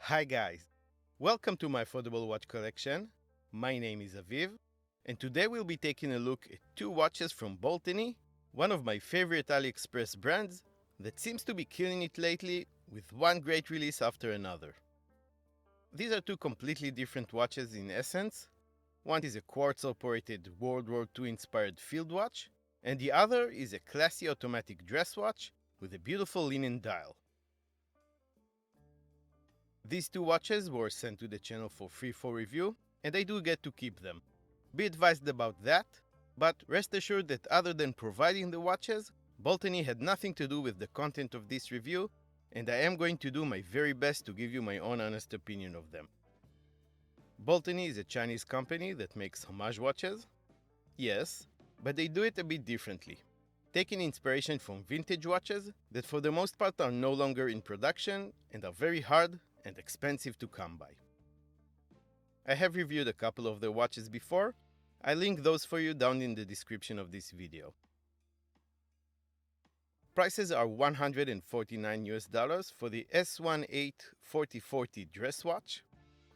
Hi guys, welcome to my affordable watch collection. My name is Aviv, and today we'll be taking a look at two watches from Baltany, one of my favorite AliExpress brands that seems to be killing it lately with one great release after another. These are two completely different watches in essence. One is a Quartz operated World War II inspired field watch, and the other is a classy automatic dress watch with a beautiful linen dial. These two watches were sent to the channel for free for review, and I do get to keep them. Be advised about that, but rest assured that other than providing the watches, Baltany had nothing to do with the content of this review, and I am going to do my very best to give you my own honest opinion of them. Baltany is a Chinese company that makes homage watches. Yes, but they do it a bit differently, taking inspiration from vintage watches that for the most part are no longer in production and are very hard and expensive to come by. I have reviewed a couple of their watches before. I link those for you down in the description of this video. Prices are $149 for the S184040 dress watch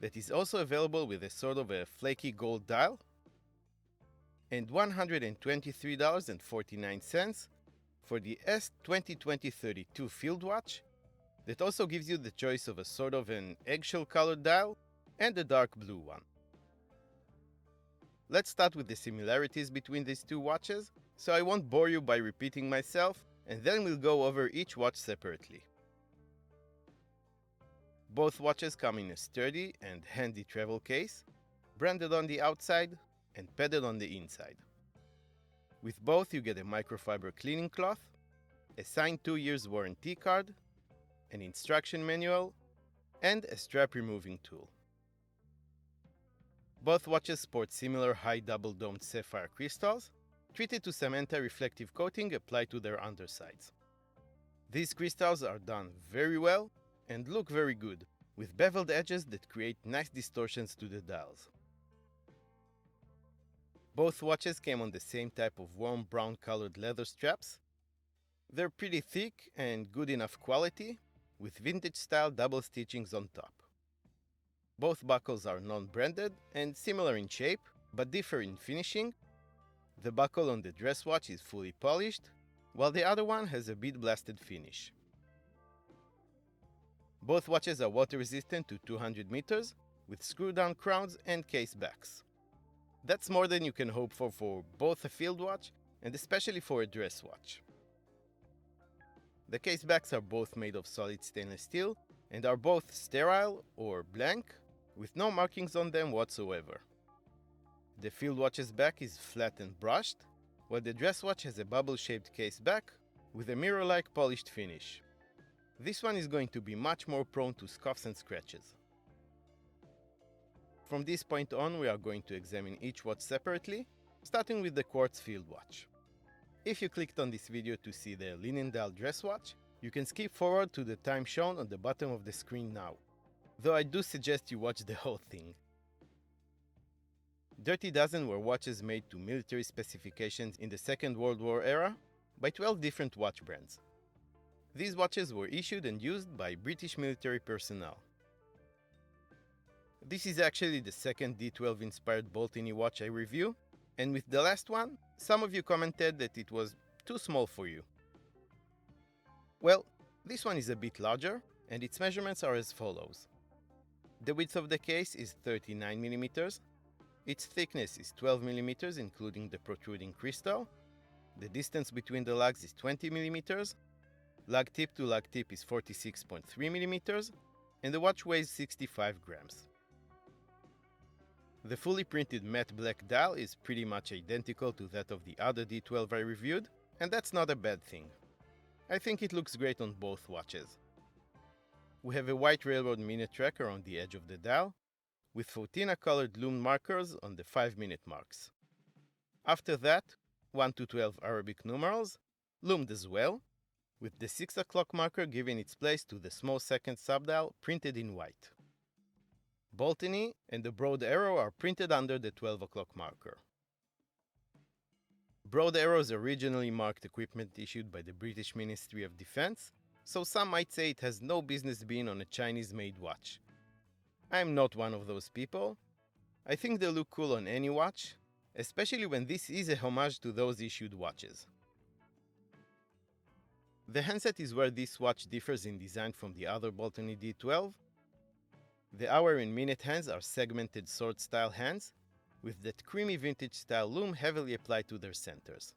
that is also available with a sort of a flaky gold dial, and $123.49 for the S202032 field watch that also gives you the choice of a sort of an eggshell colored dial and a dark blue one. Let's start with the similarities between these two watches, so I won't bore you by repeating myself, and then we'll go over each watch separately. Both watches come in a sturdy and handy travel case, branded on the outside and padded on the inside. With both you get a microfiber cleaning cloth, a signed 2 years warranty card, an instruction manual, and a strap removing tool. Both watches sport similar high double-domed sapphire crystals, treated to some anti-reflective coating applied to their undersides. These crystals are done very well and look very good, with beveled edges that create nice distortions to the dials. Both watches came on the same type of warm brown colored leather straps. They're pretty thick and good enough quality, with vintage-style double stitchings on top. Both buckles are non-branded and similar in shape, but differ in finishing. The buckle on the dress watch is fully polished, while the other one has a bead-blasted finish. Both watches are water-resistant to 200 meters, with screw-down crowns and case backs. That's more than you can hope for both a field watch and especially for a dress watch. The case backs are both made of solid stainless steel and are both sterile or blank, with no markings on them whatsoever. The field watch's back is flat and brushed, while the dress watch has a bubble-shaped case back with a mirror-like polished finish. This one is going to be much more prone to scuffs and scratches. From this point on, we are going to examine each watch separately, starting with the Quartz field watch. If you clicked on this video to see the linen dial dress watch, you can skip forward to the time shown on the bottom of the screen now, though I do suggest you watch the whole thing. Dirty Dozen were watches made to military specifications in the Second World War era by 12 different watch brands. These watches were issued and used by British military personnel. This is actually the second D12 inspired Baltany watch I review, and with the last one, some of you commented that it was too small for you. Well, this one is a bit larger, and its measurements are as follows. The width of the case is 39 mm, its thickness is 12 mm including the protruding crystal, the distance between the lugs is 20 mm, lug tip to lug tip is 46.3 mm, and the watch weighs 65 grams. The fully printed matte black dial is pretty much identical to that of the other D12 I reviewed, and that's not a bad thing. I think it looks great on both watches. We have a white railroad minute tracker on the edge of the dial, with Fortina-colored loomed markers on the 5-minute marks. After that, 1 to 12 Arabic numerals, loomed as well, with the 6 o'clock marker giving its place to the small second subdial printed in white. Baltany and the broad arrow are printed under the 12 o'clock marker. Broad arrows originally marked equipment issued by the British Ministry of Defense, so some might say it has no business being on a Chinese-made watch. I'm not one of those people. I think they look cool on any watch, especially when this is a homage to those issued watches. The handset is where this watch differs in design from the other Baltany D12. The hour and minute hands are segmented sword-style hands, with that creamy vintage-style loom heavily applied to their centers.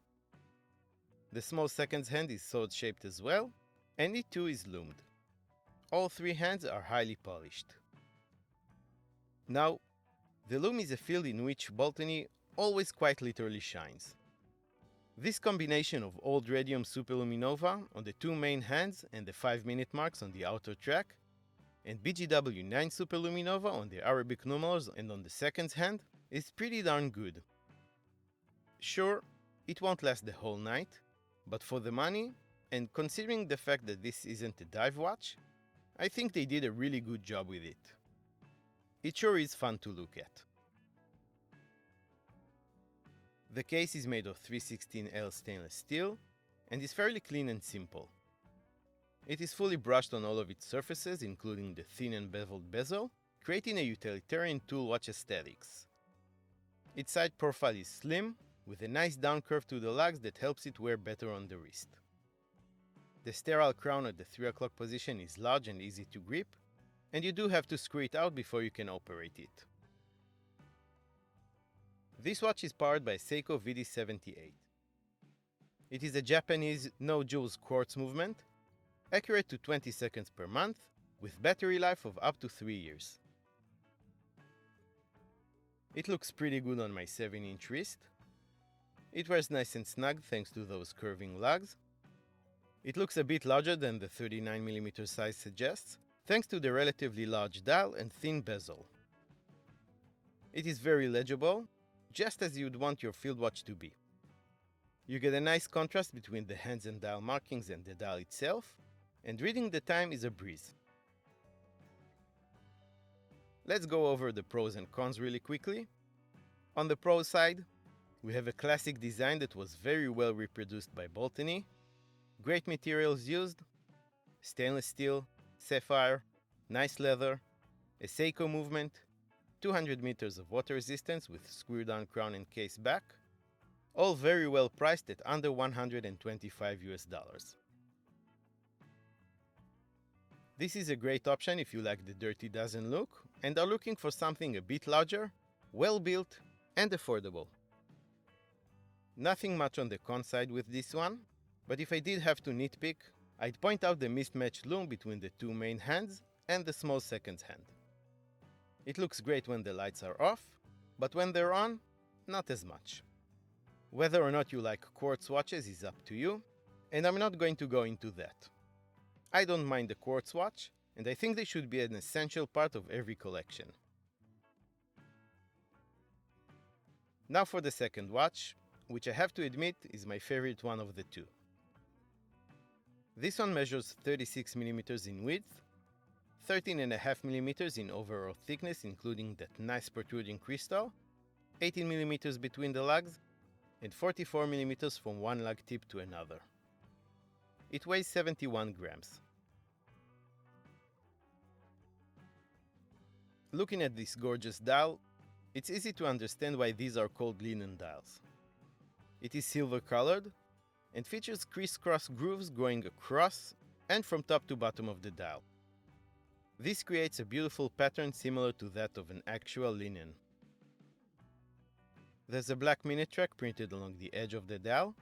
The small seconds hand is sword-shaped as well, and it too is loomed. All three hands are highly polished. Now, the loom is a field in which Baltany always quite literally shines. This combination of old radium superluminova on the two main hands and the 5-minute marks on the outer track, and BGW9 superluminova on the Arabic numerals and on the seconds hand, is pretty darn good. Sure, it won't last the whole night, but for the money, and considering the fact that this isn't a dive watch, I think they did a really good job with it. It sure is fun to look at. The case is made of 316L stainless steel and is fairly clean and simple. It is fully brushed on all of its surfaces, including the thin and beveled bezel, creating a utilitarian tool watch aesthetics. Its side profile is slim, with a nice down curve to the lugs that helps it wear better on the wrist. The sterile crown at the 3 o'clock position is large and easy to grip, and you do have to screw it out before you can operate it. This watch is powered by Seiko VD78. It is a Japanese no-jewels quartz movement, accurate to 20 seconds per month, with battery life of up to 3 years. It looks pretty good on my 7-inch wrist. It wears nice and snug thanks to those curving lugs. It looks a bit larger than the 39mm size suggests, thanks to the relatively large dial and thin bezel. It is very legible, just as you'd want your field watch to be. You get a nice contrast between the hands and dial markings and the dial itself, and reading the time is a breeze. Let's go over the pros and cons really quickly. On the pro side, we have a classic design that was very well reproduced by Baltany. Great materials used: stainless steel, sapphire, nice leather, a Seiko movement, 200 meters of water resistance with screw-down crown and case back, all very well priced at under $125. This is a great option if you like the Dirty Dozen look and are looking for something a bit larger, well-built, and affordable. Nothing much on the con side with this one, but if I did have to nitpick, I'd point out the mismatched loom between the two main hands and the small seconds hand. It looks great when the lights are off, but when they're on, not as much. Whether or not you like quartz watches is up to you, and I'm not going to go into that. I don't mind the quartz watch, and I think they should be an essential part of every collection. Now for the second watch, which I have to admit is my favorite one of the two. This one measures 36mm in width, 13.5mm in overall thickness including that nice protruding crystal, 18mm between the lugs, and 44mm from one lug tip to another. It weighs 71 grams. Looking at this gorgeous dial, it's easy to understand why these are called linen dials. It is silver colored and features crisscross grooves going across and from top to bottom of the dial. This creates a beautiful pattern similar to that of an actual linen. There's a black minute track printed along the edge of the dial,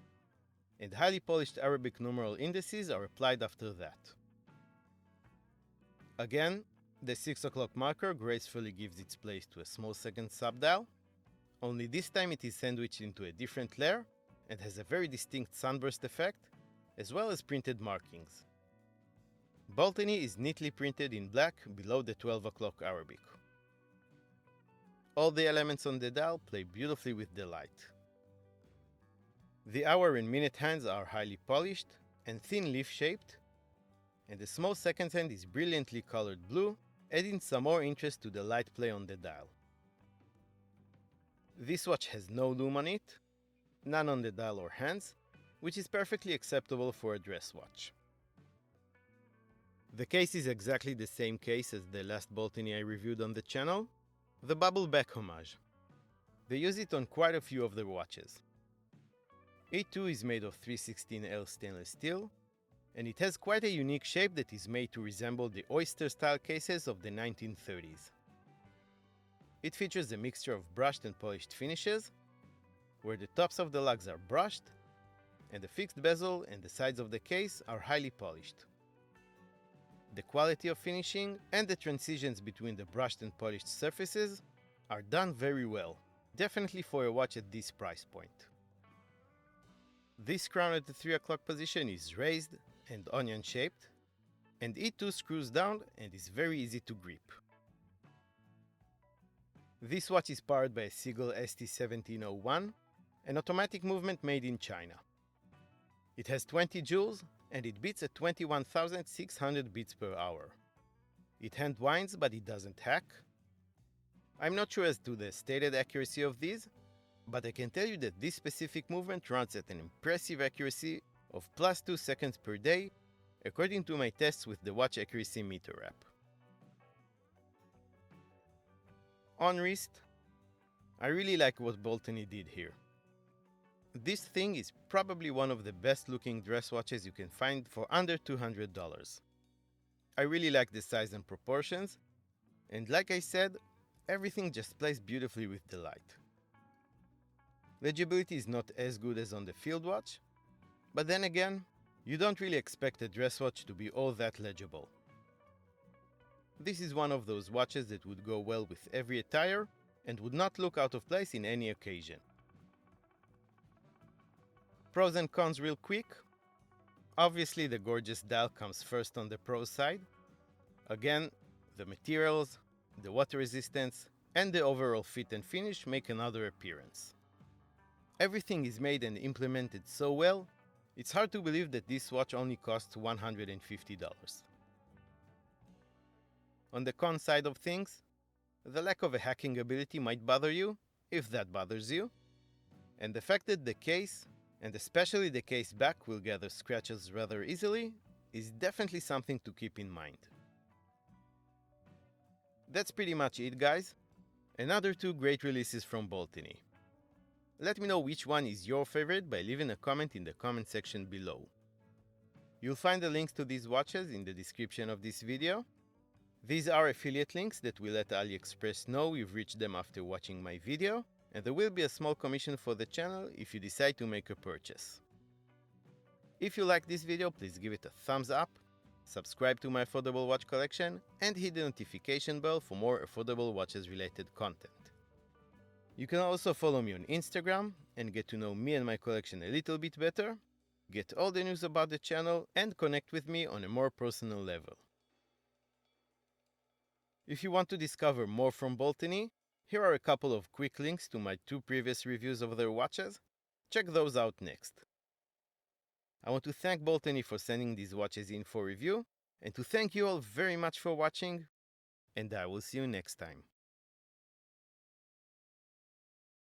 and highly polished Arabic numeral indices are applied after that. Again, the 6 o'clock marker gracefully gives its place to a small second subdial, only this time it is sandwiched into a different layer and has a very distinct sunburst effect, as well as printed markings. Baltany is neatly printed in black below the 12 o'clock Arabic. All the elements on the dial play beautifully with the light. The hour and minute hands are highly polished and thin leaf-shaped, and the small second hand is brilliantly colored blue, adding some more interest to the light play on the dial. This watch has no loom on it, none on the dial or hands, which is perfectly acceptable for a dress watch. The case is exactly the same case as the last Baltany I reviewed on the channel, the bubble back homage. They use it on quite a few of their watches. It too is made of 316L stainless steel, and it has quite a unique shape that is made to resemble the oyster-style cases of the 1930s. It features a mixture of brushed and polished finishes, where the tops of the lugs are brushed, and the fixed bezel and the sides of the case are highly polished. The quality of finishing and the transitions between the brushed and polished surfaces are done very well, definitely for a watch at this price point. This crown at the 3 o'clock position is raised and onion shaped, and it too screws down and is very easy to grip. This watch is powered by a Seagull ST1701, an automatic movement made in China. It has 20 joules and it beats at 21,600 beats per hour. It hand winds, but it doesn't hack. I'm not sure as to the stated accuracy of these, but I can tell you that this specific movement runs at an impressive accuracy of +2 seconds per day, according to my tests with the watch accuracy meter app. On wrist, I really like what Baltany did here. This thing is probably one of the best looking dress watches you can find for under $200. I really like the size and proportions, and like I said, everything just plays beautifully with the light. Legibility is not as good as on the field watch, but then again, you don't really expect a dress watch to be all that legible. This is one of those watches that would go well with every attire and would not look out of place in any occasion. Pros and cons real quick. Obviously the gorgeous dial comes first on the pros side. Again, the materials, the water resistance, and the overall fit and finish make another appearance. Everything is made and implemented so well, it's hard to believe that this watch only costs $150. On the con side of things, the lack of a hacking ability might bother you, if that bothers you, and the fact that the case, and especially the case back, will gather scratches rather easily is definitely something to keep in mind. That's pretty much it, guys. Another 2 great releases from Baltany. Let me know which one is your favorite by leaving a comment in the comment section below. You'll find the links to these watches in the description of this video. These are affiliate links that will let AliExpress know you've reached them after watching my video, and there will be a small commission for the channel if you decide to make a purchase. If you like this video, please give it a thumbs up, subscribe to my affordable watch collection, and hit the notification bell for more affordable watches related content. You can also follow me on Instagram and get to know me and my collection a little bit better, get all the news about the channel, and connect with me on a more personal level. If you want to discover more from Baltany, here are a couple of quick links to my 2 previous reviews of their watches. Check those out next. I want to thank Baltany for sending these watches in for review, and to thank you all very much for watching, and I will see you next time.